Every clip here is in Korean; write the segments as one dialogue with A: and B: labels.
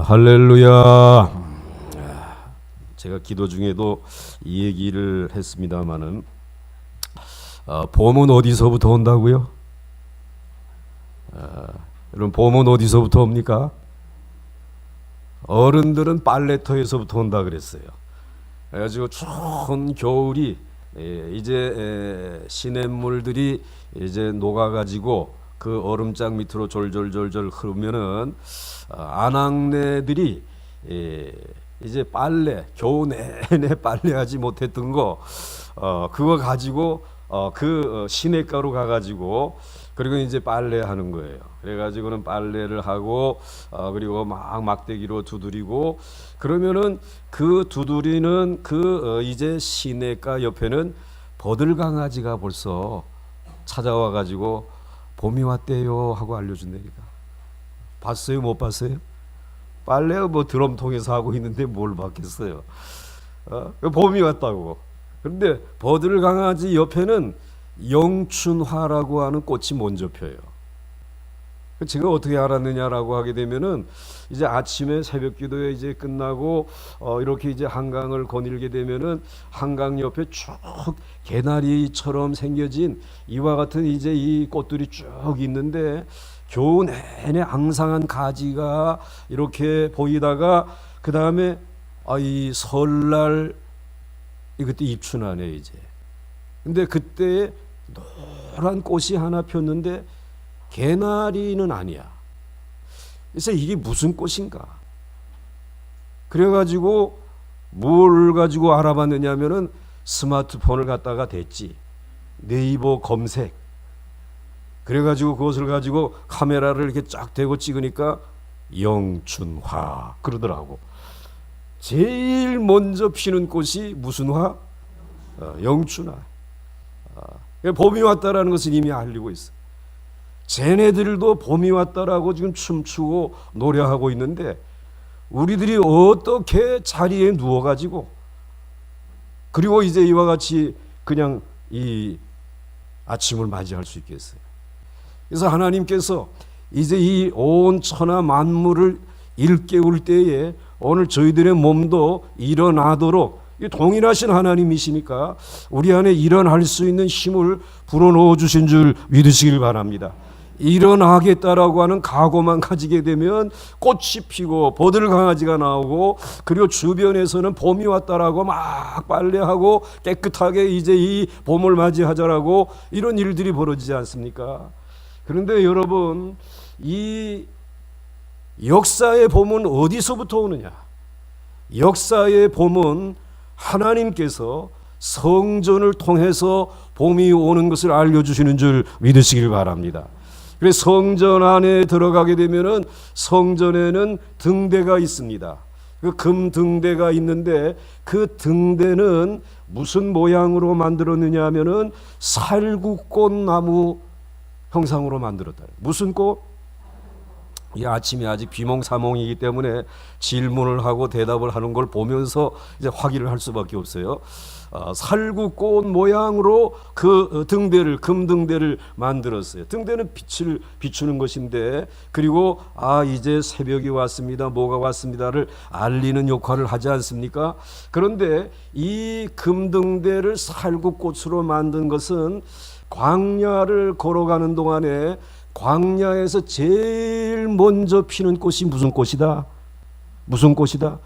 A: 할렐루야. 제가 기도 중에도 이 얘기를 했습니다마는 봄은 어디서부터 온다고요? 여러분, 봄은 어디서부터 옵니까? 어른들은 빨래터에서부터 온다 그랬어요. 그래가지고 추운 겨울이 이제 시냇물들이 이제 녹아가지고 그 얼음장 밑으로 졸졸졸졸 흐르면은 아낙네들이 이제 겨우 내내 빨래하지 못했던 거 그거 가지고 그 시냇가로 가가지고 그리고 이제 빨래하는 거예요. 그래가지고는 빨래를 하고 그리고 막 막대기로 두드리고 그러면은 그 두드리는 그 이제 시냇가 옆에는 버들강아지가 벌써 찾아와 가지고 봄이 왔대요 하고 알려준다니까. 봤어요? 못 봤어요? 빨래 뭐 드럼통에서 하고 있는데 뭘 봤겠어요? 봄이 왔다고. 그런데 버들강아지 옆에는 영춘화라고 하는 꽃이 먼저 펴요. 제가 어떻게 알았느냐라고 하게 되면은 이제 아침에 새벽기도에 이제 끝나고 이렇게 이제 한강을 거닐게 되면은 한강 옆에 쭉 개나리처럼 생겨진 이와 같은 이제 이 꽃들이 쭉 있는데 겨우 내내 앙상한 가지가 이렇게 보이다가 그 다음에 이 설날 그때 입춘하네 이제. 근데 그때 노란 꽃이 하나 폈는데 개나리는 아니야. 그래서 이게 무슨 꽃인가? 그래가지고 뭘 가지고 알아봤느냐면은 스마트폰을 갖다가 댔지. 네이버 검색. 그래가지고 그것을 가지고 카메라를 이렇게 쫙 대고 찍으니까 영춘화 그러더라고. 제일 먼저 피는 꽃이 무슨 화? 영춘화. 봄이 왔다라는 것을 이미 알리고 있어. 쟤네들도 봄이 왔다라고 지금 춤추고 노래하고 있는데 우리들이 어떻게 자리에 누워가지고 그리고 이제 이와 같이 그냥 이 아침을 맞이할 수 있겠어요? 그래서 하나님께서 이제 이 온 천하 만물을 일깨울 때에 오늘 저희들의 몸도 일어나도록 동일하신 하나님이시니까 우리 안에 일어날 수 있는 힘을 불어넣어 주신 줄 믿으시길 바랍니다. 일어나겠다라고 하는 각오만 가지게 되면 꽃이 피고 버들강아지가 나오고 그리고 주변에서는 봄이 왔다라고 막 빨래하고 깨끗하게 이제 이 봄을 맞이하자라고 이런 일들이 벌어지지 않습니까? 그런데 여러분, 이 역사의 봄은 어디서부터 오느냐? 역사의 봄은 하나님께서 성전을 통해서 봄이 오는 것을 알려주시는 줄 믿으시길 바랍니다. 그래서 성전 안에 들어가게 되면은 성전에는 등대가 있습니다. 그 금 등대가 있는데 그 등대는 무슨 모양으로 만들었느냐 하면은 살구꽃나무 형상으로 만들었다. 무슨 꽃? 이 아침이 아직 비몽사몽이기 때문에 질문을 하고 대답을 하는 걸 보면서 이제 확인을 할 수밖에 없어요. 살구꽃 모양으로 그 등대를 금등대를 만들었어요. 등대는 빛을 비추는 것인데 그리고 이제 새벽이 왔습니다. 뭐가 왔습니다를 알리는 역할을 하지 않습니까? 그런데 이 금등대를 살구꽃으로 만든 것은 광야를 걸어가는 동안에 광야에서 제일 먼저 피는 꽃이 무슨 꽃이다? 무슨 꽃이다?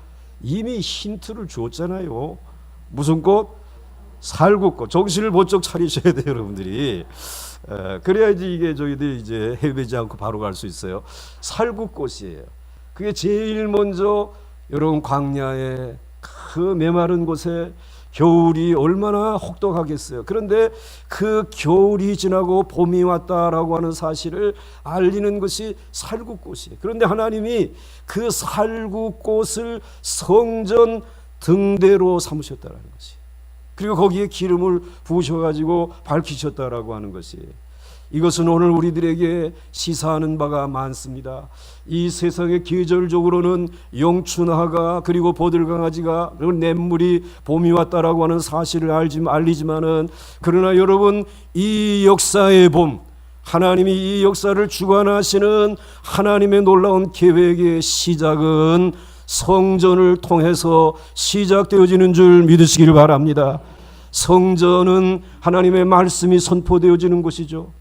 A: 이미 힌트를 줬잖아요. 무슨 꽃? 살구꽃. 정신을 번쩍 차리셔야 돼요, 여러분들이. 그래야지 이게 저희들 이제 헤매지 않고 바로 갈 수 있어요. 살구꽃이에요. 그게 제일 먼저 여러분 광야의 그 메마른 곳에 겨울이 얼마나 혹독하겠어요. 그런데 그 겨울이 지나고 봄이 왔다라고 하는 사실을 알리는 것이 살구꽃이에요. 그런데 하나님이 그 살구꽃을 성전 등대로 삼으셨다는 것이. 그리고 거기에 기름을 부으셔가지고 밝히셨다라고 하는 것이. 이것은 오늘 우리들에게 시사하는 바가 많습니다. 이 세상에 계절적으로는 영춘화가 그리고 버들강아지가 그리고 냇물이 봄이 왔다라고 하는 사실을 알리지만은 그러나 여러분 이 역사의 봄 하나님이 이 역사를 주관하시는 하나님의 놀라운 계획의 시작은 성전을 통해서 시작되어지는 줄 믿으시기를 바랍니다. 성전은 하나님의 말씀이 선포되어지는 곳이죠.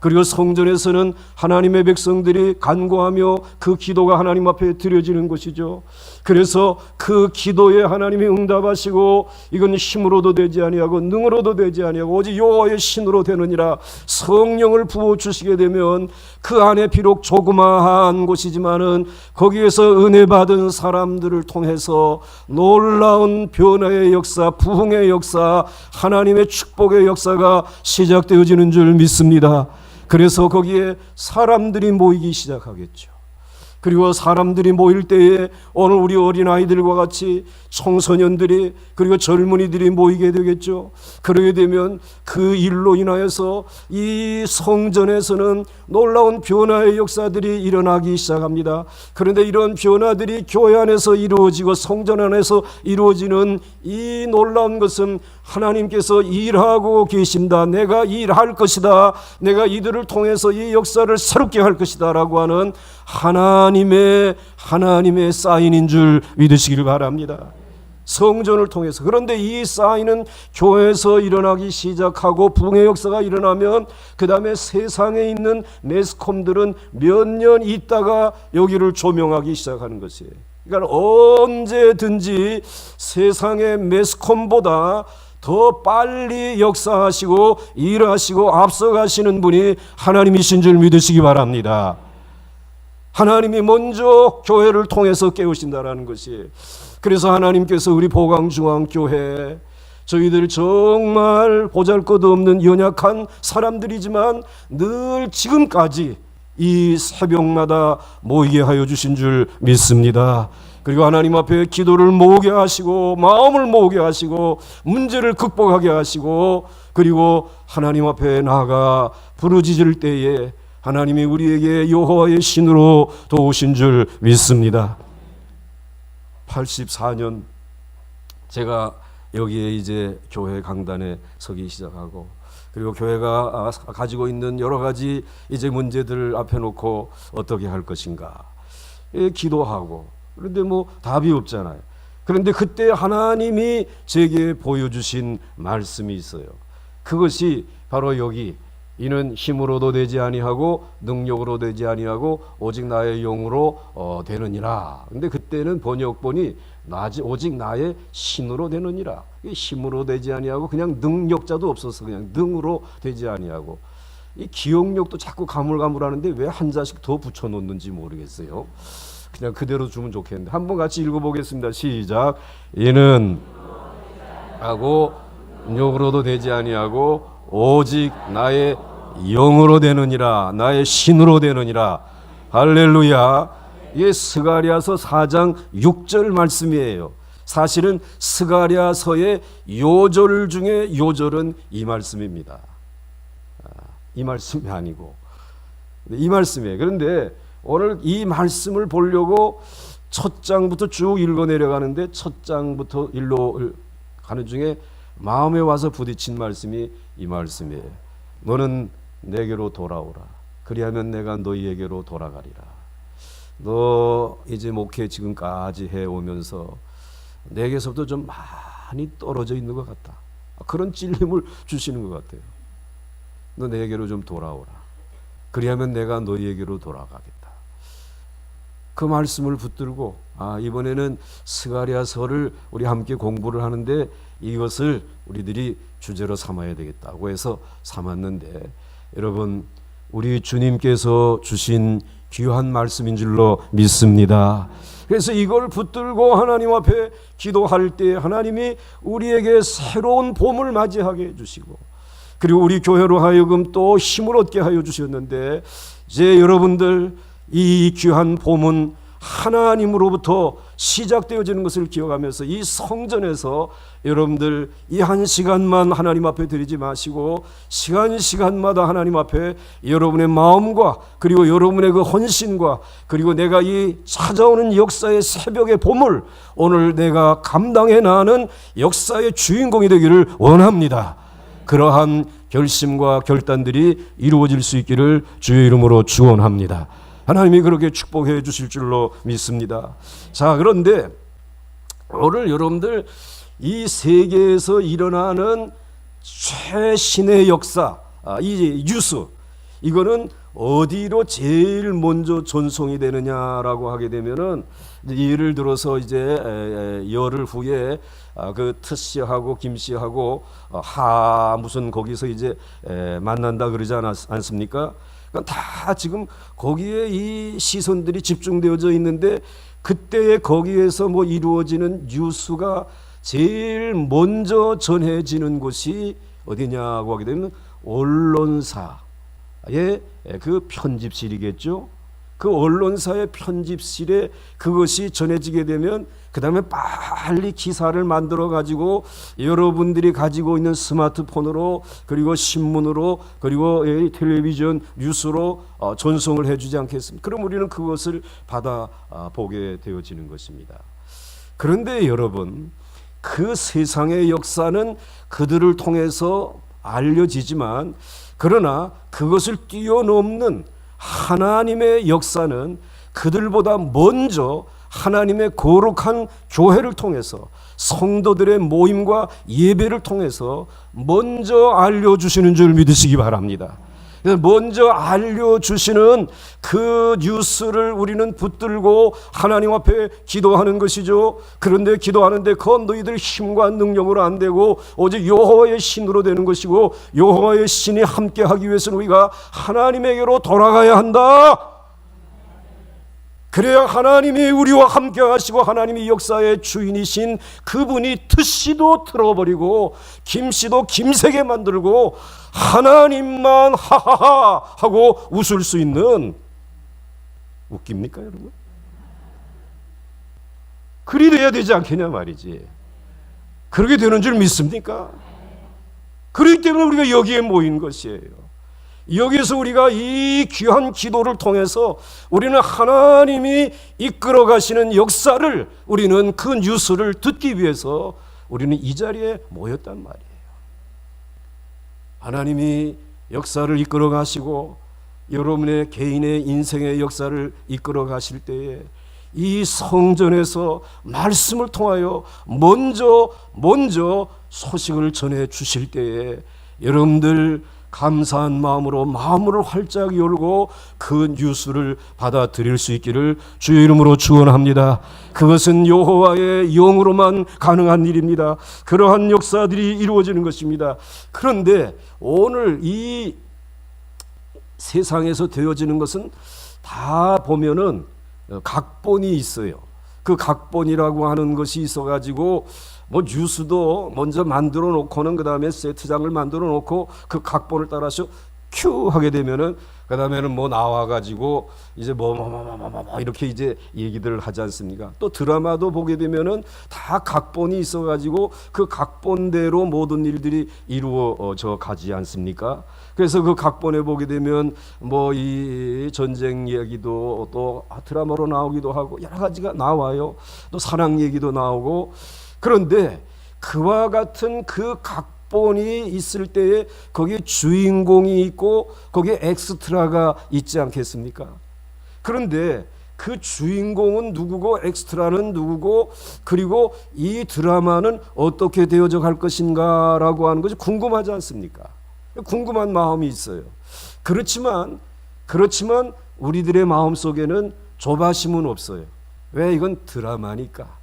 A: 그리고 성전에서는 하나님의 백성들이 간구하며 그 기도가 하나님 앞에 드려지는 것이죠. 그래서 그 기도에 하나님이 응답하시고 이건 힘으로도 되지 아니하고 능으로도 되지 아니하고 오직 여호와의 신으로 되느니라. 성령을 부어주시게 되면 그 안에 비록 조그마한 곳이지만은 거기에서 은혜 받은 사람들을 통해서 놀라운 변화의 역사, 부흥의 역사, 하나님의 축복의 역사가 시작되어지는 줄 믿습니다. 그래서 거기에 사람들이 모이기 시작하겠죠. 그리고 사람들이 모일 때에 오늘 우리 어린아이들과 같이 청소년들이 그리고 젊은이들이 모이게 되겠죠. 그러게 되면 그 일로 인하여서 이 성전에서는 놀라운 변화의 역사들이 일어나기 시작합니다. 그런데 이런 변화들이 교회 안에서 이루어지고 성전 안에서 이루어지는 이 놀라운 것은 하나님께서 일하고 계신다. 내가 일할 것이다. 내가 이들을 통해서 이 역사를 새롭게 할 것이다 라고 하는 하나님의 사인인 줄 믿으시기를 바랍니다. 성전을 통해서. 그런데 이 사인은 교회에서 일어나기 시작하고 부흥의 역사가 일어나면 그 다음에 세상에 있는 매스컴들은 몇 년 있다가 여기를 조명하기 시작하는 것이에요. 그러니까 언제든지 세상의 매스컴보다 더 빨리 역사하시고 일하시고 앞서가시는 분이 하나님이신 줄 믿으시기 바랍니다. 하나님이 먼저 교회를 통해서 깨우신다라는 것이. 그래서 하나님께서 우리 보강중앙교회 저희들 정말 보잘것없는 연약한 사람들이지만 늘 지금까지 이 새벽마다 모이게 하여 주신 줄 믿습니다. 그리고 하나님 앞에 기도를 모으게 하시고 마음을 모으게 하시고 문제를 극복하게 하시고 그리고 하나님 앞에 나아가 부르짖을 때에 하나님이 우리에게 여호와의 신으로 도우신 줄 믿습니다. 84년 제가 여기에 이제 교회 강단에 서기 시작하고 그리고 교회가 가지고 있는 여러 가지 이제 문제들을 앞에 놓고 어떻게 할 것인가 기도하고 그런데 뭐 답이 없잖아요. 그런데 그때 하나님이 제게 보여주신 말씀이 있어요. 그것이 바로 여기 이는 힘으로도 되지 아니하고 능력으로 되지 아니하고 오직 나의 영으로 되느니라. 근데 그때는 번역본이 오직 나의 신으로 되느니라. 힘으로 되지 아니하고 그냥 능력자도 없어서 그냥 능으로 되지 아니하고 이 기억력도 자꾸 가물가물하는데 왜 한 자씩 더 붙여놓는지 모르겠어요. 그냥 그대로 주면 좋겠는데 한번 같이 읽어보겠습니다. 시작. 이는 하고 능력으로도 되지 아니하고 오직 나의 영으로 되느니라. 나의 신으로 되느니라. 할렐루야. 이게 스가랴서 4장 6절 말씀이에요. 사실은 스가랴서의 요절 중에 요절은 이 말씀입니다. 이 말씀이 아니고 이 말씀이에요. 그런데 오늘 이 말씀을 보려고 첫 장부터 쭉 읽어 내려가는데 첫 장부터 일로 가는 중에 마음에 와서 부딪힌 말씀이 이 말씀이에요. 너는 내게로 돌아오라. 그리하면 내가 너희에게로 돌아가리라. 너 이제 목회 지금까지 해오면서 내게서부터 좀 많이 떨어져 있는 것 같다. 그런 찔림을 주시는 것 같아요. 너 내게로 좀 돌아오라. 그리하면 내가 너희에게로 돌아가겠다. 그 말씀을 붙들고 이번에는 스가랴서를 우리 함께 공부를 하는데 이것을 우리들이 주제로 삼아야 되겠다고 해서 삼았는데 여러분 우리 주님께서 주신 귀한 말씀인 줄로 믿습니다. 그래서 이걸 붙들고 하나님 앞에 기도할 때 하나님이 우리에게 새로운 봄을 맞이하게 해주시고 그리고 우리 교회로 하여금 또 힘을 얻게 하여 주셨는데 이제 여러분들 이 귀한 봄은 하나님으로부터 시작되어지는 것을 기억하면서 이 성전에서 여러분들 이 한 시간만 하나님 앞에 드리지 마시고 시간마다 하나님 앞에 여러분의 마음과 그리고 여러분의 그 헌신과 그리고 내가 이 찾아오는 역사의 새벽의 봄을 오늘 내가 감당해 나가는 역사의 주인공이 되기를 원합니다. 그러한 결심과 결단들이 이루어질 수 있기를 주의 이름으로 축원합니다. 하나님이 그렇게 축복해 주실 줄로 믿습니다. 자, 그런데 오늘 여러분들 이 세계에서 일어나는 최신의 역사, 이 뉴스, 이거는 어디로 제일 먼저 전송이 되느냐라고 하게 되면은, 예를 들어서 이제 열흘 후에 그 트씨하고 김씨하고 무슨 거기서 이제 만난다 그러지 않습니까? 그러니까 다 지금 거기에 이 시선들이 집중되어져 있는데, 그때에 거기에서 뭐 이루어지는 뉴스가 제일 먼저 전해지는 곳이 어디냐고 하게 되면 언론사의 그 편집실이겠죠. 그 언론사의 편집실에 그것이 전해지게 되면 그 다음에 빨리 기사를 만들어 가지고 여러분들이 가지고 있는 스마트폰으로, 그리고 신문으로, 그리고 텔레비전 뉴스로 전송을 해주지 않겠습니까? 그럼 우리는 그것을 받아 보게 되어지는 것입니다. 그런데 여러분, 그 세상의 역사는 그들을 통해서 알려지지만, 그러나 그것을 뛰어넘는 하나님의 역사는 그들보다 먼저 하나님의 거룩한 교회를 통해서, 성도들의 모임과 예배를 통해서 먼저 알려주시는 줄 믿으시기 바랍니다. 먼저 알려주시는 그 뉴스를 우리는 붙들고 하나님 앞에 기도하는 것이죠. 그런데 기도하는데 그건 너희들 힘과 능력으로 안 되고 오직 여호와의 신으로 되는 것이고, 여호와의 신이 함께하기 위해서는 우리가 하나님에게로 돌아가야 한다. 그래야 하나님이 우리와 함께 하시고 하나님이 역사의 주인이신 그분이 트씨도 틀어버리고 김씨도 김새게 만들고 하나님만 하하하 하고 웃을 수 있는, 웃깁니까 여러분? 그리 돼야 되지 않겠냐 말이지. 그렇게 되는 줄 믿습니까? 그렇기 때문에 우리가 여기에 모인 것이에요. 여기서 우리가 이 귀한 기도를 통해서 우리는 하나님이 이끌어 가시는 역사를, 우리는 그 뉴스를 듣기 위해서 우리는 이 자리에 모였단 말이에요. 하나님이 역사를 이끌어 가시고 여러분의 개인의 인생의 역사를 이끌어 가실 때에 이 성전에서 말씀을 통하여 먼저 소식을 전해 주실 때에 여러분들 감사한 마음으로 마음을 활짝 열고 그 뉴스를 받아들일 수 있기를 주의 이름으로 축원합니다. 그것은 여호와의 영으로만 가능한 일입니다. 그러한 역사들이 이루어지는 것입니다. 그런데 오늘 이 세상에서 되어지는 것은 다 보면은 각본이 있어요. 그 각본이라고 하는 것이 있어가지고 뭐 뉴스도 먼저 만들어 놓고는 그 다음에 세트장을 만들어 놓고 그 각본을 따라서 큐 하게 되면은 그 다음에는 뭐 나와가지고 이제 뭐 이렇게 이제 얘기들을 하지 않습니까? 또 드라마도 보게 되면은 다 각본이 있어가지고 그 각본대로 모든 일들이 이루어져 가지 않습니까? 그래서 그 각본에 보게 되면 뭐 이 전쟁 얘기도 또 드라마로 나오기도 하고 여러 가지가 나와요. 또 사랑 얘기도 나오고. 그런데 그와 같은 그 각본이 있을 때에 거기에 주인공이 있고 거기에 엑스트라가 있지 않겠습니까? 그런데 그 주인공은 누구고 엑스트라는 누구고, 그리고 이 드라마는 어떻게 되어져 갈 것인가라고 하는 것이 궁금하지 않습니까? 궁금한 마음이 있어요. 그렇지만 우리들의 마음속에는 조바심은 없어요. 왜? 이건 드라마니까.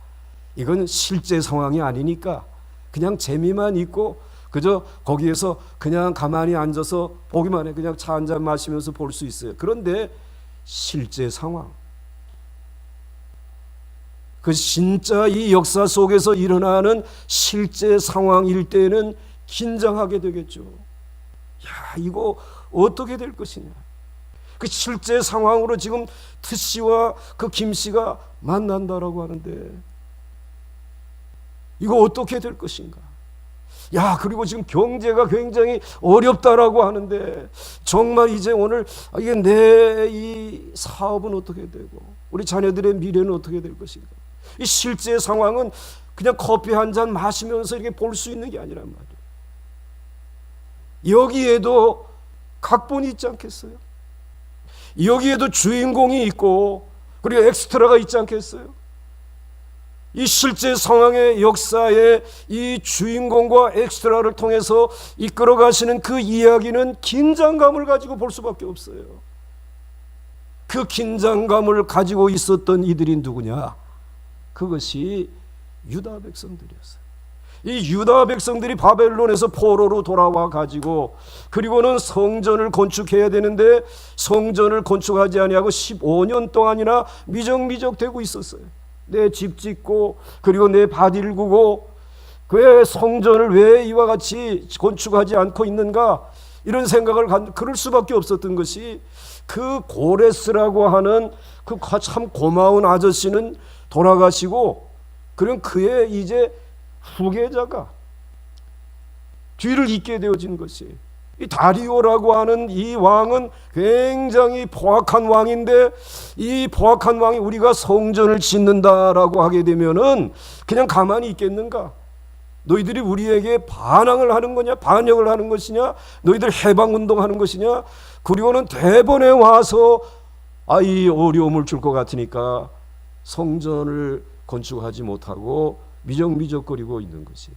A: 이건 실제 상황이 아니니까 그냥 재미만 있고 그저 거기에서 그냥 가만히 앉아서 보기만 해. 그냥 차 한잔 마시면서 볼 수 있어요. 그런데 실제 상황, 그 진짜 이 역사 속에서 일어나는 실제 상황일 때는 긴장하게 되겠죠. 야, 이거 어떻게 될 것이냐. 그 실제 상황으로 지금 트씨와 그 김씨가 만난다라고 하는데 이거 어떻게 될 것인가? 야, 그리고 지금 경제가 굉장히 어렵다라고 하는데 정말 이제 오늘 이게 내 이 사업은 어떻게 되고 우리 자녀들의 미래는 어떻게 될 것인가? 이 실제 상황은 그냥 커피 한 잔 마시면서 이렇게 볼 수 있는 게 아니란 말이에요. 여기에도 각본이 있지 않겠어요? 여기에도 주인공이 있고 그리고 엑스트라가 있지 않겠어요? 이 실제 상황의 역사에 이 주인공과 엑스트라를 통해서 이끌어 가시는 그 이야기는 긴장감을 가지고 볼 수밖에 없어요. 그 긴장감을 가지고 있었던 이들이 누구냐? 그것이 유다 백성들이었어요. 이 유다 백성들이 바벨론에서 포로로 돌아와 가지고 그리고는 성전을 건축해야 되는데 성전을 건축하지 아니하고 15년 동안이나 미적미적 되고 있었어요. 내 집 짓고 그리고 내 밭 일구고 왜 성전을 왜 이와 같이 건축하지 않고 있는가, 이런 생각을 그럴 수밖에 없었던 것이, 그 고레스라고 하는 그 참 고마운 아저씨는 돌아가시고 그럼 그의 이제 후계자가 뒤를 잇게 되어진 것이, 이 다리오라고 하는 이 왕은 굉장히 포악한 왕인데, 이 포악한 왕이 우리가 성전을 짓는다라고 하게 되면은 그냥 가만히 있겠는가? 너희들이 우리에게 반항을 하는 거냐, 반역을 하는 것이냐, 너희들 해방운동하는 것이냐, 그리고는 대번에 와서 이 어려움을 줄 것 같으니까 성전을 건축하지 못하고 미적미적거리고 있는 것이,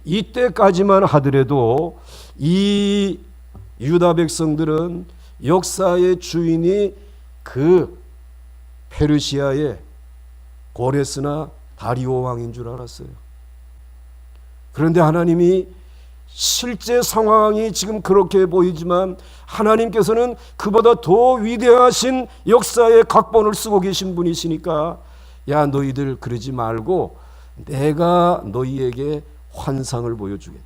A: 이때까지만 하더라도 이 유다 백성들은 역사의 주인이 그 페르시아의 고레스나 다리오 왕인 줄 알았어요. 그런데 하나님이 실제 상황이 지금 그렇게 보이지만 하나님께서는 그보다 더 위대하신 역사의 각본을 쓰고 계신 분이시니까, 야 너희들 그러지 말고 내가 너희에게 환상을 보여주겠다.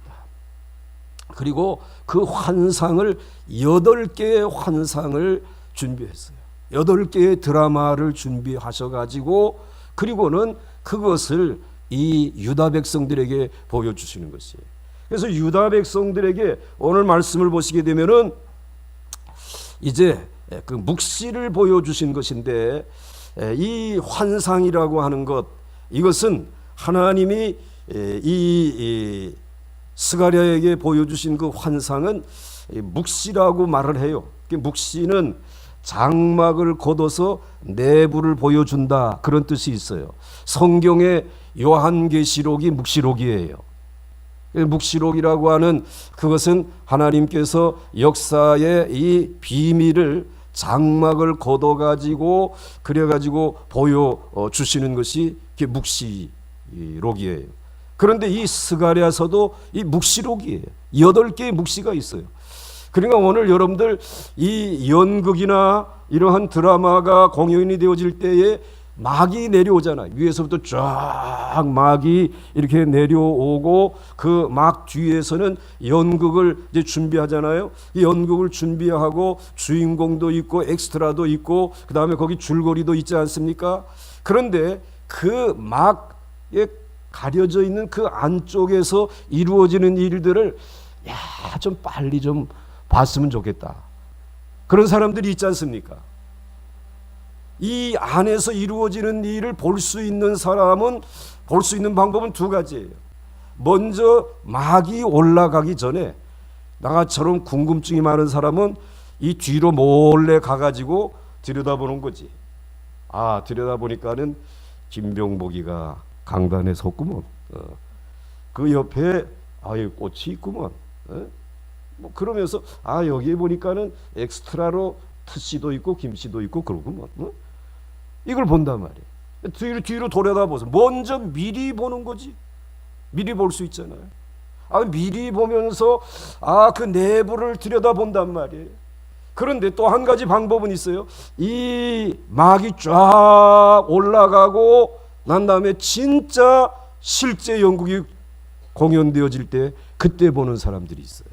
A: 그리고 그 환상을 8개의 환상을 준비했어요. 8개의 드라마를 준비하셔가지고 그리고는 그것을 이 유다 백성들에게 보여주시는 것이에요. 그래서 유다 백성들에게 오늘 말씀을 보시게 되면은 이제 그 묵시를 보여주신 것인데, 이 환상이라고 하는 것, 이것은 하나님이 이 스가랴에게 보여주신 그 환상은 묵시라고 말을 해요. 묵시는 장막을 걷어서 내부를 보여준다, 그런 뜻이 있어요. 성경의 요한계시록이 묵시록이에요. 묵시록이라고 하는 그것은 하나님께서 역사의 이 비밀을 장막을 걷어가지고 그래가지고 보여주시는 것이 묵시록이에요. 그런데 이 스가랴서도 이 묵시록이에요. 8개의 묵시가 있어요. 그러니까 오늘 여러분들 이 연극이나 이러한 드라마가 공연이 되어질 때에 막이 내려오잖아요. 위에서부터 쫙 막이 이렇게 내려오고 그 막 뒤에서는 연극을 이제 준비하잖아요. 이 연극을 준비하고 주인공도 있고 엑스트라도 있고 그 다음에 거기 줄거리도 있지 않습니까? 그런데 그 막에 가려져 있는 그 안쪽에서 이루어지는 일들을 좀 빨리 좀 봤으면 좋겠다, 그런 사람들이 있지 않습니까? 이 안에서 이루어지는 일을 볼 수 있는 사람은, 볼 수 있는 방법은 2가지예요. 먼저 막이 올라가기 전에 나처럼 궁금증이 많은 사람은 이 뒤로 몰래 가가지고 들여다보는 거지. 들여다보니까는 김병복이가 강단에 섰구먼. 그 옆에 꽃이 있구먼. 뭐 그러면서 여기에 보니까는 엑스트라로 트씨도 있고 김씨도 있고 그러구먼. 이걸 본단 말이에요. 뒤로 돌아다보서 먼저 미리 보는 거지. 미리 볼 수 있잖아요. 미리 보면서 그 내부를 들여다본단 말이에요. 그런데 또 한 가지 방법은 있어요. 이 막이 쫙 올라가고 난 다음에 진짜 실제 연극이 공연되어질 때 그때 보는 사람들이 있어요.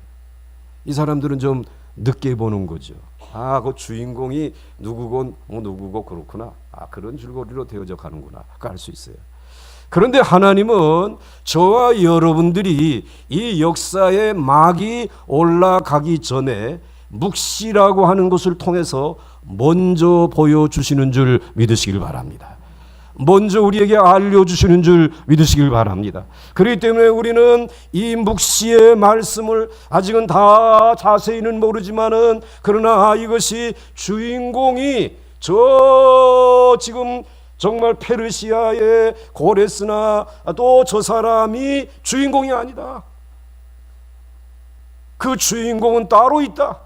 A: 이 사람들은 좀 늦게 보는 거죠. 그 주인공이 누구고 누구고 그렇구나. 그런 줄거리로 되어져 가는구나. 그거 알 수 있어요. 그런데 하나님은 저와 여러분들이 이 역사의 막이 올라가기 전에 묵시라고 하는 것을 통해서 먼저 보여주시는 줄 믿으시길 바랍니다. 먼저 우리에게 알려주시는 줄 믿으시길 바랍니다. 그렇기 때문에 우리는 이 묵시의 말씀을 아직은 다 자세히는 모르지만은, 그러나 이것이 주인공이 저 지금 정말 페르시아의 고레스나 또 저 사람이 주인공이 아니다. 그 주인공은 따로 있다.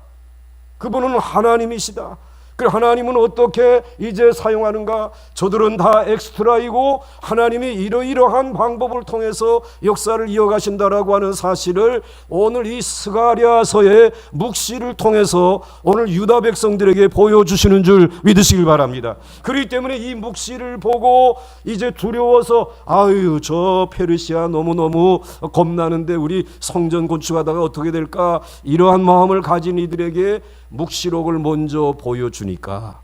A: 그분은 하나님이시다. 그 하나님은 어떻게 이제 사용하는가? 저들은 다 엑스트라이고 하나님이 이러이러한 방법을 통해서 역사를 이어가신다라고 하는 사실을 오늘 이 스가랴서의 묵시를 통해서 오늘 유다 백성들에게 보여주시는 줄 믿으시길 바랍니다. 그렇기 때문에 이 묵시를 보고 이제 두려워서 아유 저 페르시아 너무너무 겁나는데 우리 성전 건축하다가 어떻게 될까? 이러한 마음을 가진 이들에게 묵시록을 먼저 보여주니까,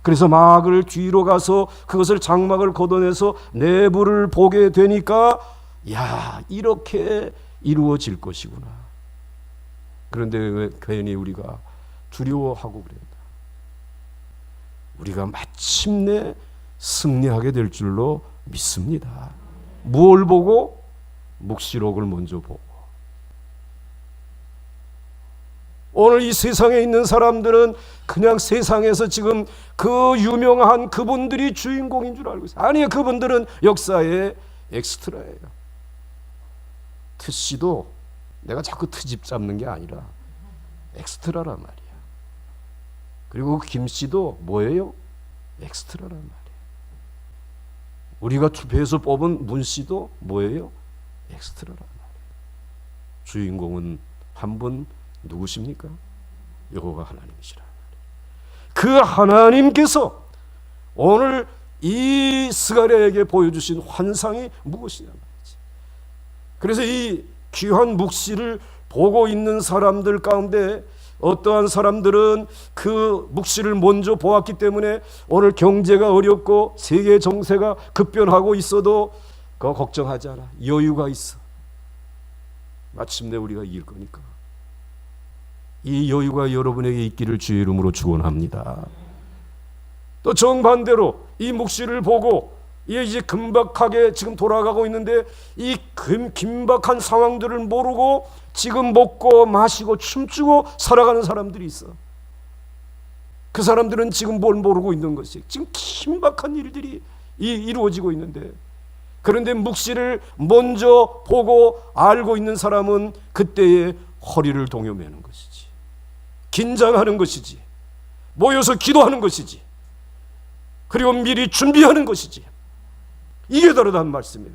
A: 그래서 막을 뒤로 가서 그것을 장막을 걷어내서 내부를 보게 되니까 야 이렇게 이루어질 것이구나. 그런데 왜 괜히 우리가 두려워하고 그랬나? 우리가 마침내 승리하게 될 줄로 믿습니다. 무엇을 보고? 묵시록을 먼저 보고. 오늘 이 세상에 있는 사람들은 그냥 세상에서 지금 그 유명한 그분들이 주인공인 줄 알고 있어요. 아니요, 그분들은 역사의 엑스트라예요. 트씨도 내가 자꾸 트집 잡는 게 아니라 엑스트라란 말이야. 그리고 김씨도 뭐예요? 엑스트라란 말이에요. 우리가 투표해서 뽑은 문씨도 뭐예요? 엑스트라란 말이에요. 주인공은 한 분 누구십니까? 여호와 하나님이시라. 그 하나님께서 오늘 이 스가랴에게 보여주신 환상이 무엇이냐 말이지. 그래서 이 귀한 묵시를 보고 있는 사람들 가운데 어떠한 사람들은 그 묵시를 먼저 보았기 때문에 오늘 경제가 어렵고 세계 정세가 급변하고 있어도 그거 걱정하지 않아. 여유가 있어. 마침내 우리가 이길 거니까. 이 여유가 여러분에게 있기를 주의 이름으로 축원합니다. 또 정반대로 이 묵시를 보고 이제 긴박하게 지금 돌아가고 있는데 이 긴박한 상황들을 모르고 지금 먹고 마시고 춤추고 살아가는 사람들이 있어. 그 사람들은 지금 뭘 모르고 있는 것이 지금 긴박한 일들이 이루어지고 있는데, 그런데 묵시를 먼저 보고 알고 있는 사람은 그때에 허리를 동요매는 것이지, 긴장하는 것이지, 모여서 기도하는 것이지, 그리고 미리 준비하는 것이지. 이게 다르다는 말씀이에요.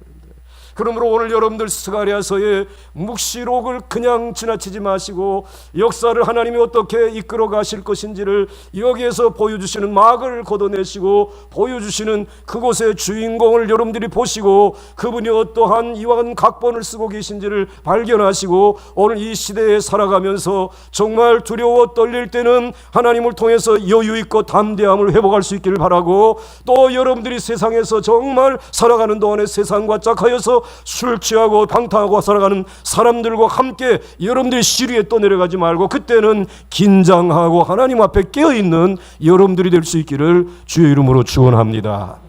A: 그러므로 오늘 여러분들 스가랴서의 묵시록을 그냥 지나치지 마시고 역사를 하나님이 어떻게 이끌어 가실 것인지를 여기에서 보여주시는 막을 걷어내시고 보여주시는 그곳의 주인공을 여러분들이 보시고 그분이 어떠한 이와 같은 각본을 쓰고 계신지를 발견하시고 오늘 이 시대에 살아가면서 정말 두려워 떨릴 때는 하나님을 통해서 여유 있고 담대함을 회복할 수 있기를 바라고, 또 여러분들이 세상에서 정말 살아가는 동안에 세상과 짝하여서 술 취하고 방탕하고 살아가는 사람들과 함께 여러분들이 시리에 떠내려가지 말고 그때는 긴장하고 하나님 앞에 깨어있는 여러분들이 될 수 있기를 주의 이름으로 축원합니다.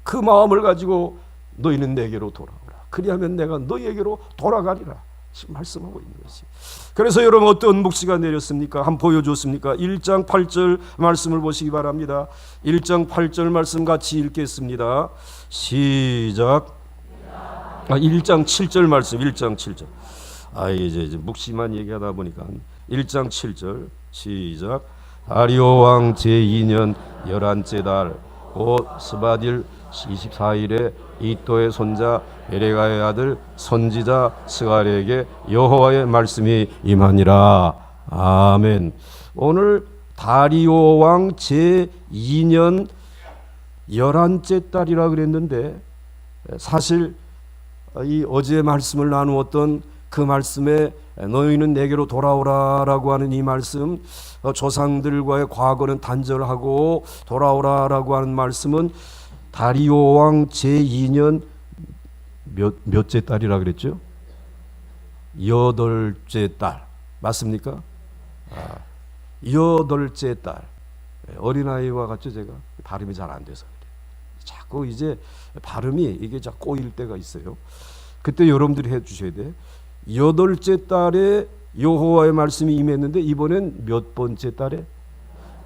A: 그 마음을 가지고 너희는 내게로 돌아오라. 그리하면 내가 너희에게로 돌아가리라. 지금 말씀하고 있는 것이. 그래서 여러분 어떤 묵시가 내렸습니까? 한번 보여줬습니까? 1장 8절 말씀을 보시기 바랍니다. 1장 8절 말씀 같이 읽겠습니다. 시작. 1장 7절 말씀. 1장 7절. 이제 묵시만 얘기하다 보니까 1장 7절 시작. 다리오 왕 제2년 11째 달 곧 스바딜 24일에 이또의 손자 베레가의 아들 선지자 스가랴에게 여호와의 말씀이 임하니라. 아멘. 오늘 다리오 왕 제2년 11째 달이라 그랬는데 사실 이 어제 말씀을 나누었던 그 말씀에 너희는 내게로 돌아오라라고 하는 이 말씀, 조상들과의 과거는 단절하고 돌아오라라고 하는 말씀은 다리오 왕 제2년 몇째 달이라 그랬죠? 8째 달 맞습니까? 8째 달. 어린아이와 같죠? 제가 발음이 잘 안 돼서 자꾸 이제 발음이 이게 자꾸 꼬일 때가 있어요. 그때 여러분들이 해 주셔야 돼. 8째 달에 여호와의 말씀이 임했는데 이번엔 몇 번째 달에?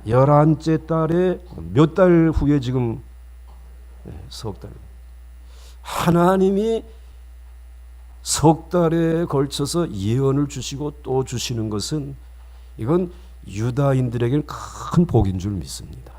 A: 11째 달에 몇 달 후에 지금 석 달. 하나님이 석 달에 걸쳐서 예언을 주시고 또 주시는 것은 이건 유다인들에게는 큰 복인 줄 믿습니다.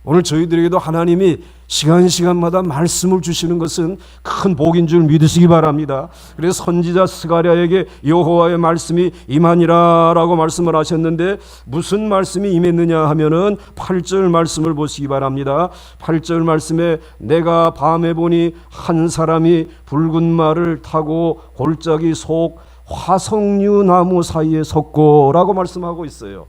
A: 오늘 저희들에게도 하나님이 시간마다 말씀을 주시는 것은 큰 복인 줄 믿으시기 바랍니다. 그래서 선지자 스가랴에게 여호와의 말씀이 임하니라라고 말씀을 하셨는데 무슨 말씀이 임했느냐 하면은 8절 말씀을 보시기 바랍니다. 8절 말씀에 내가 밤에 보니 한 사람이 붉은 말을 타고 골짜기 속 화석류 나무 사이에 섰고라고 말씀하고 있어요.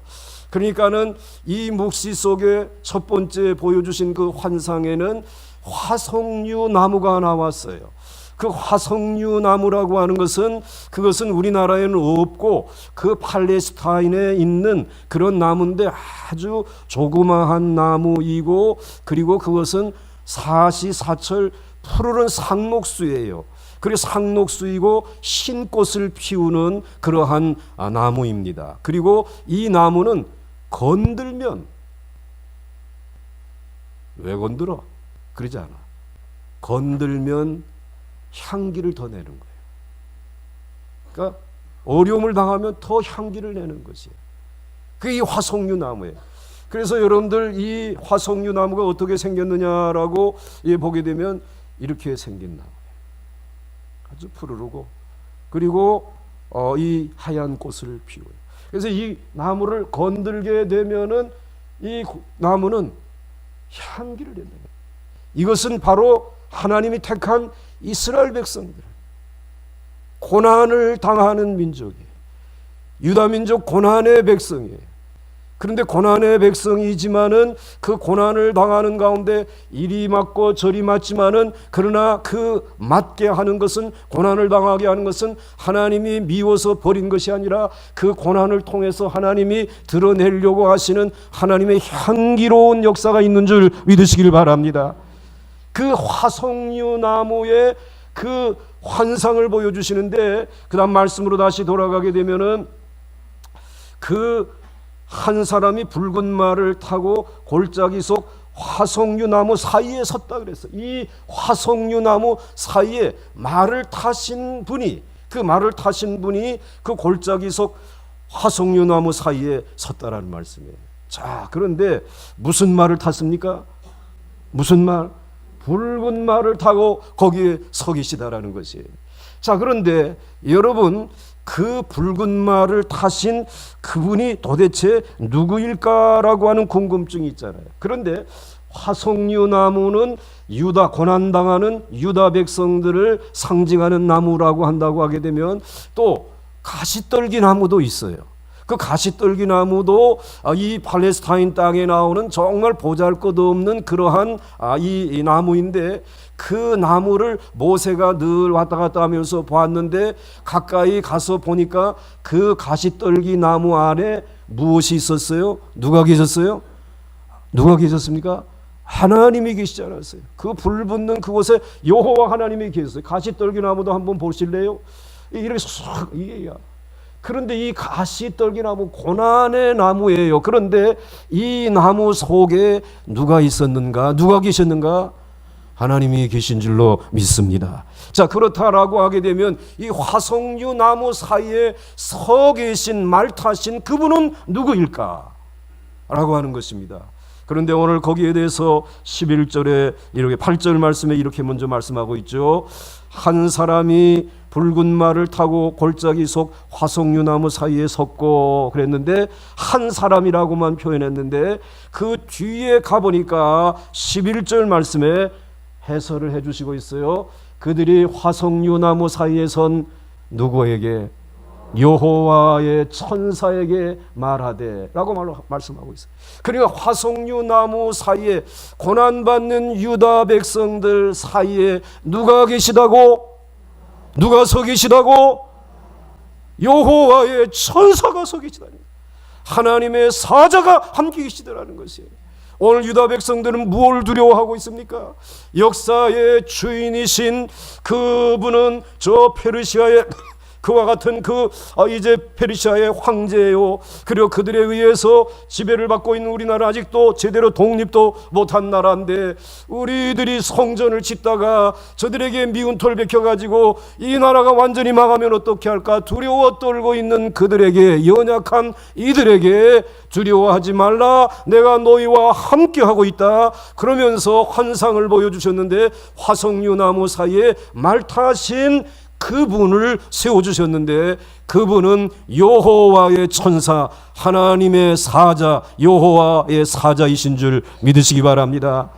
A: 그러니까는 이 묵시 속에 첫 번째 보여주신 그 환상에는 화석류 나무가 나왔어요. 그 화석류 나무라고 하는 것은 그것은 우리나라에는 없고 그 팔레스타인에 있는 그런 나무인데 아주 조그마한 나무이고 그리고 그것은 사시사철 푸르른 상록수예요. 그리고 상록수이고 신꽃을 피우는 그러한 나무입니다. 그리고 이 나무는 건들면 왜 건들어? 그러지 않아. 건들면 향기를 더 내는 거예요. 그러니까 어려움을 당하면 더 향기를 내는 것이에요. 그게 이 화석류 나무예요. 그래서 여러분들 이 화석류 나무가 어떻게 생겼느냐라고 보게 되면 이렇게 생긴 나무예요. 아주 푸르르고 그리고 이 하얀 꽃을 피워요. 그래서 이 나무를 건들게 되면은 이 나무는 향기를 낸다. 이것은 바로 하나님이 택한 이스라엘 백성들, 고난을 당하는 민족이에요. 유다 민족 고난의 백성이에요. 그런데 고난의 백성이지만은 그 고난을 당하는 가운데 이리 맞고 저리 맞지만은 그러나 그 맞게 하는 것은 고난을 당하게 하는 것은 하나님이 미워서 버린 것이 아니라 그 고난을 통해서 하나님이 드러내려고 하시는 하나님의 향기로운 역사가 있는 줄 믿으시길 바랍니다. 그 화석류 나무의 그 환상을 보여주시는데 그 다음 말씀으로 다시 돌아가게 되면은 그 한 사람이 붉은 말을 타고 골짜기 속 화석류 나무 사이에 섰다 그랬어요. 이 화석류 나무 사이에 말을 타신 분이 그 골짜기 속 화석류 나무 사이에 섰다라는 말씀이에요. 자, 그런데 무슨 말을 탔습니까? 무슨 말? 붉은 말을 타고 거기에 서 계시다라는 것이에요. 자, 그런데 여러분 그 붉은 말을 타신 그분이 도대체 누구일까라고 하는 궁금증이 있잖아요. 그런데 화석류 나무는 유다, 고난당하는 유다 백성들을 상징하는 나무라고 한다고 하게 되면 또 가시떨기 나무도 있어요. 그 가시떨기 나무도 이 팔레스타인 땅에 나오는 정말 보잘것없는 그러한 이 나무인데 그 나무를 모세가 늘 왔다 갔다 하면서 보았는데 가까이 가서 보니까 그 가시떨기 나무 안에 무엇이 있었어요? 누가 계셨어요? 누가 계셨습니까? 하나님이 계시지 않았어요. 그 불붙는 그곳에 여호와 하나님이 계셨어요. 가시떨기 나무도 한번 보실래요? 이렇게 쏙 이게야. 그런데 이 가시떨기 나무 고난의 나무예요. 그런데 이 나무 속에 누가 있었는가? 누가 계셨는가? 하나님이 계신 줄로 믿습니다. 자, 그렇다라고 하게 되면 이 화석류 나무 사이에 서 계신 말 타신 그분은 누구일까? 라고 하는 것입니다. 그런데 오늘 거기에 대해서 11절에 이렇게 8절 말씀에 이렇게 먼저 말씀하고 있죠. 한 사람이 붉은 말을 타고 골짜기 속 화석류 나무 사이에 섰고 그랬는데 한 사람이라고만 표현했는데 그 뒤에 가보니까 11절 말씀에 해설을 해주시고 있어요. 그들이 화석류 나무 사이에 선 누구에게? 여호와의 천사에게 말하되 라고 말씀하고 있어요. 그러니까 화석류 나무 사이에 고난받는 유다 백성들 사이에 누가 계시다고? 누가 서 계시다고? 여호와의 천사가 서 계시다니, 하나님의 사자가 함께 계시더라는 것이에요. 오늘 유다 백성들은 무엇을 두려워하고 있습니까? 역사의 주인이신 그분은 저 페르시아의 그와 같은 이제 페르시아의 황제요, 그리고 그들에 의해서 지배를 받고 있는 우리나라, 아직도 제대로 독립도 못한 나라인데 우리들이 성전을 짓다가 저들에게 미운 털 베껴가지고 이 나라가 완전히 망하면 어떻게 할까 두려워 떨고 있는 그들에게, 연약한 이들에게 두려워하지 말라, 내가 너희와 함께하고 있다 그러면서 환상을 보여주셨는데, 화석류 나무 사이에 말 타신 그분을 세워주셨는데, 그분은 여호와의 천사, 하나님의 사자, 여호와의 사자이신 줄 믿으시기 바랍니다.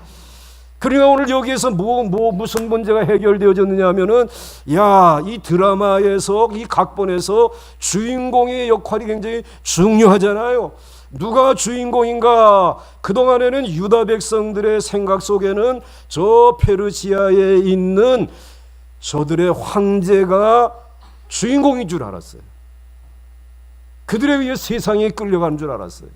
A: 그러니까 오늘 여기에서 무슨 문제가 해결되어졌느냐 하면은, 이 드라마에서, 이 각본에서 주인공의 역할이 굉장히 중요하잖아요. 누가 주인공인가? 그동안에는 유다 백성들의 생각 속에는 저 페르시아에 있는 저들의 황제가 주인공인 줄 알았어요. 그들에 의해 세상에 끌려가는 줄 알았어요.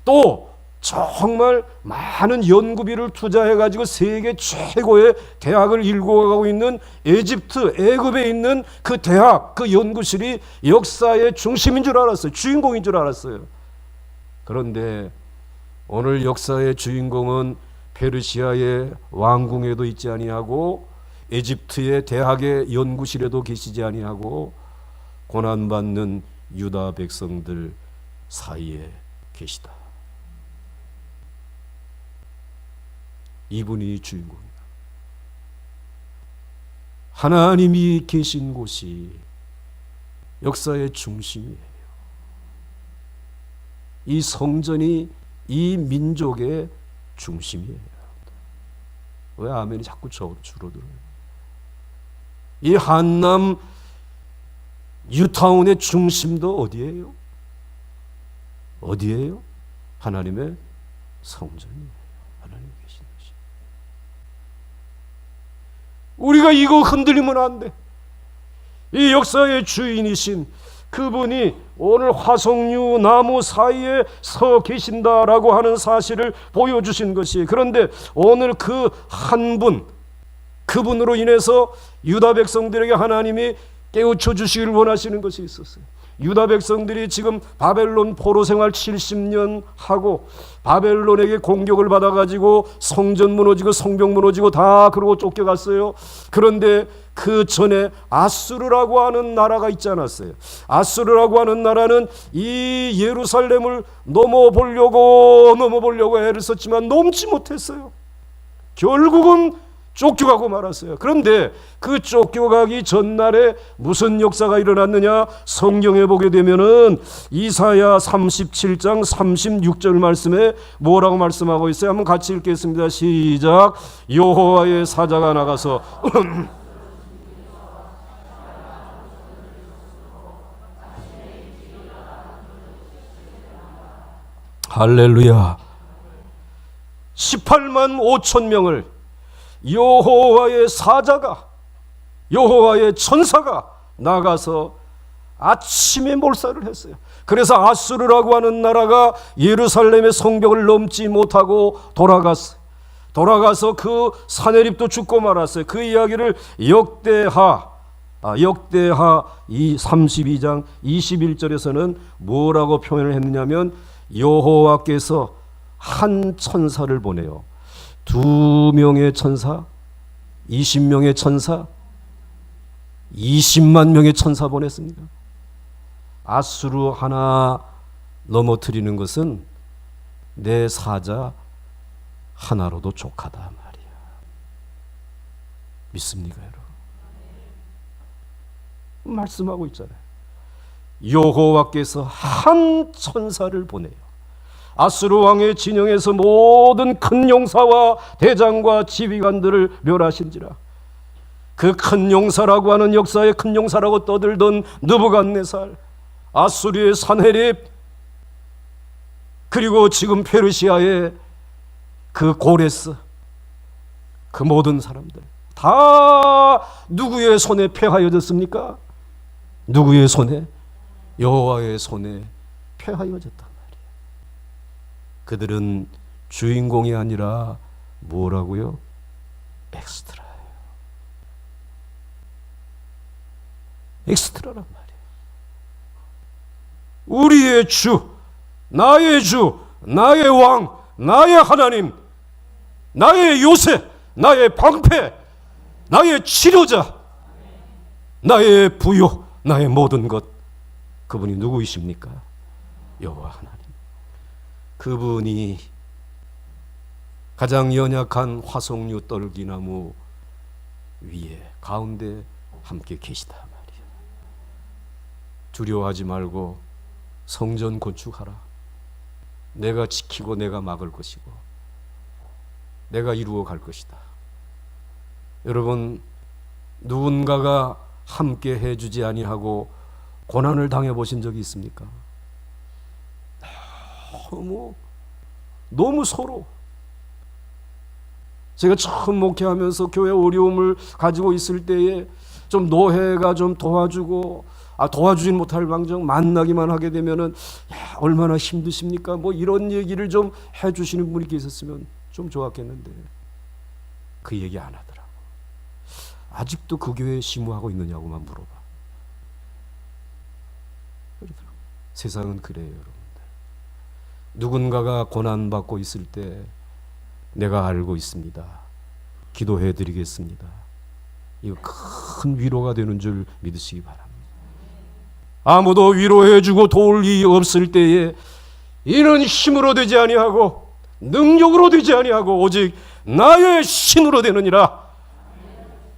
A: 또 정말 많은 연구비를 투자해가지고 세계 최고의 대학을 일궈가고 있는 에집트, 애굽에 있는 그 대학, 그 연구실이 역사의 중심인 줄 알았어요. 주인공인 줄 알았어요. 그런데 오늘 역사의 주인공은 페르시아의 왕궁에도 있지 아니하고 에집트의 대학의 연구실에도 계시지 아니하고 고난받는 유다 백성들 사이에 계시다. 이분이 주인공이다. 하나님이 계신 곳이 역사의 중심이에요. 이 성전이 이 민족의 중심이에요. 왜 아멘이 자꾸 줄어들어요? 이 한남 뉴타운의 중심도 어디예요? 어디예요? 하나님의 성전이에요. 하나님 계신 곳이. 우리가 이거 흔들리면 안 돼. 이 역사의 주인이신 그분이 오늘 화석류 나무 사이에 서 계신다라고 하는 사실을 보여주신 것이, 그런데 오늘 그 한 분, 그분으로 인해서 유다 백성들에게 하나님이 깨우쳐 주시기를 원하시는 것이 있었어요. 유다 백성들이 지금 바벨론 포로 생활 70년 하고 바벨론에게 공격을 받아가지고 성전 무너지고 성벽 무너지고 다 그러고 쫓겨갔어요. 그런데 그 전에 아수르라고 하는 나라가 있지 않았어요? 아수르라고 하는 나라는 이 예루살렘을 넘어보려고 애를 썼지만 넘지 못했어요. 결국은 쫓겨가고 말았어요. 그런데 그 쫓겨가기 전날에 무슨 역사가 일어났느냐? 성경에 보게 되면은 이사야 37장 36절 말씀에 뭐라고 말씀하고 있어요? 한번 같이 읽겠습니다. 시작. 여호와의 사자가 나가서 할렐루야. 18만 5천 명을 여호와의 사자가, 여호와의 천사가 나가서 아침에 몰살을 했어요. 그래서 아수르라고 하는 나라가 예루살렘의 성벽을 넘지 못하고 돌아가서 그 사내립도 죽고 말았어요. 그 이야기를 역대하 이 32장 21절에서는 뭐라고 표현을 했느냐면, 여호와께서 한 천사를 보내요. 2명의 천사, 20명의 천사, 20만 명의 천사 보냈습니다. 아수르 하나 넘어뜨리는 것은 내 사자 하나로도 족하다 말이야. 믿습니까, 여러분? 말씀하고 있잖아요. 여호와께서 한 천사를 보내요. 아수르 왕의 진영에서 모든 큰 용사와 대장과 지휘관들을 멸하신지라. 그 큰 용사라고 하는, 역사의 큰 용사라고 떠들던 느부갓네살, 아수르의 산헤립, 그리고 지금 페르시아의 그 고레스, 그 모든 사람들 다 누구의 손에 패하여졌습니까? 누구의 손에? 여호와의 손에 패하여졌다. 그들은 주인공이 아니라 뭐라고요? 엑스트라예요. 엑스트라란 말이에요. 우리의 주, 나의 주, 나의 왕, 나의 하나님, 나의 요새, 나의 방패, 나의 치료자, 나의 부요, 나의 모든 것. 그분이 누구이십니까? 여호와 하나님. 그분이 가장 연약한 화석류 떨기나무 위에 가운데 함께 계시다 말이야. 두려워하지 말고 성전 건축하라. 내가 지키고 내가 막을 것이고 내가 이루어 갈 것이다. 여러분, 누군가가 함께 해주지 아니하고 고난을 당해보신 적이 있습니까? 너무 서로. 제가 처음 목회하면서 교회 어려움을 가지고 있을 때에 좀 노회가 좀 도와주고, 도와주진 못할 망정 만나기만 하게 되면은, 야, 얼마나 힘드십니까? 뭐 이런 얘기를 좀 해주시는 분이 계셨으면 좀 좋았겠는데, 그 얘기 안 하더라고. 아직도 그 교회에 심우하고 있느냐고만 물어봐. 그러더라고. 세상은 그래요, 여러분들. 누군가가 고난받고 있을 때 내가 알고 있습니다. 기도해 드리겠습니다. 이거 큰 위로가 되는 줄 믿으시기 바랍니다. 아무도 위로해 주고 도울 이 없을 때에 이는 힘으로 되지 아니하고 능력으로 되지 아니하고 오직 나의 신으로 되느니라.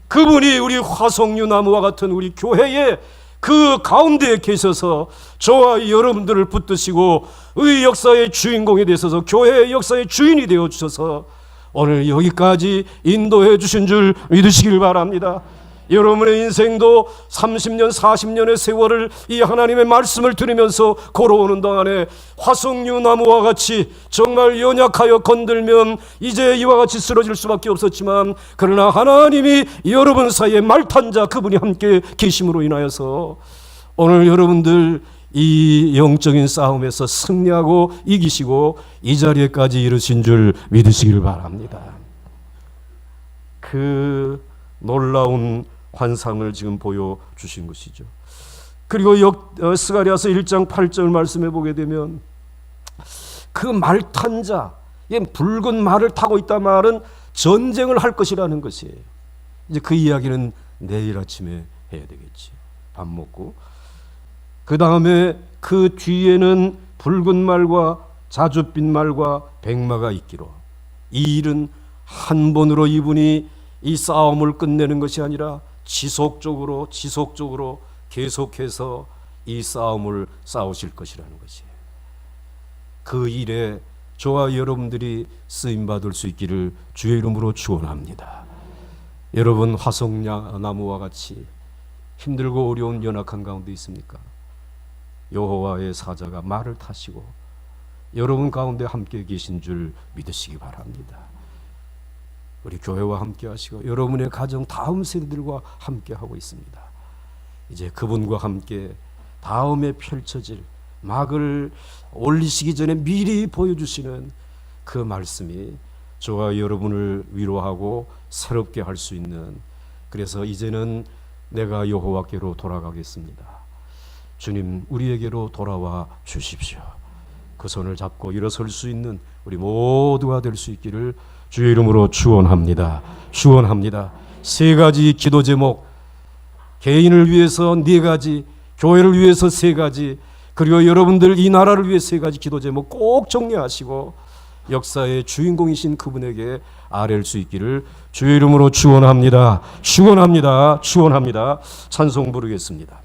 A: 그분이 우리 화석류 나무와 같은 우리 교회의 그 가운데에 계셔서 저와 여러분들을 붙드시고 의 역사의 주인공이 되셔서 교회의 역사의 주인이 되어 주셔서 오늘 여기까지 인도해 주신 줄 믿으시길 바랍니다. 여러분의 인생도 30년, 40년의 세월을 이 하나님의 말씀을 들으면서 걸어오는 동안에 화석류 나무와 같이 정말 연약하여 건들면 이제 이와 같이 쓰러질 수밖에 없었지만, 그러나 하나님이 여러분 사이에 말탄 자 그분이 함께 계심으로 인하여서 오늘 여러분들 이 영적인 싸움에서 승리하고 이기시고 이 자리에까지 이르신 줄 믿으시길 바랍니다. 그 놀라운 환상을 지금 보여주신 것이죠. 그리고 스가랴서 1장 8절 말씀해 보게 되면 그 말탄 자, 붉은 말을 타고 있다 말은 전쟁을 할 것이라는 것이에요. 이제 그 이야기는 내일 아침에 해야 되겠지. 밥 먹고. 그 다음에 그 뒤에는 붉은 말과 자줏빛 말과 백마가 있기로. 이 일은 한 번으로 이분이 이 싸움을 끝내는 것이 아니라 지속적으로 계속해서 이 싸움을 싸우실 것이라는 것이에요. 그 일에 저와 여러분들이 쓰임받을 수 있기를 주의 이름으로 축원합니다. 여러분, 화석나무와 같이 힘들고 어려운 연약한 가운데 있습니까? 여호와의 사자가 말을 타시고 여러분 가운데 함께 계신 줄 믿으시기 바랍니다. 우리 교회와 함께 하시고 여러분의 가정 다음 세대들과 함께 하고 있습니다. 이제 그분과 함께 다음에 펼쳐질 막을 올리시기 전에 미리 보여주시는 그 말씀이 저와 여러분을 위로하고 새롭게 할 수 있는, 그래서 이제는 내가 여호와께로 돌아가겠습니다. 주님, 우리에게로 돌아와 주십시오. 그 손을 잡고 일어설 수 있는 우리 모두가 될 수 있기를 주의 이름으로 축원합니다. 축원합니다. 3가지 기도 제목, 개인을 위해서 4가지, 교회를 위해서 3가지, 그리고 여러분들 이 나라를 위해 3가지 기도 제목 꼭 정리하시고 역사의 주인공이신 그분에게 아뢰일 수 있기를 주의 이름으로 축원합니다. 축원합니다. 축원합니다. 찬송 부르겠습니다.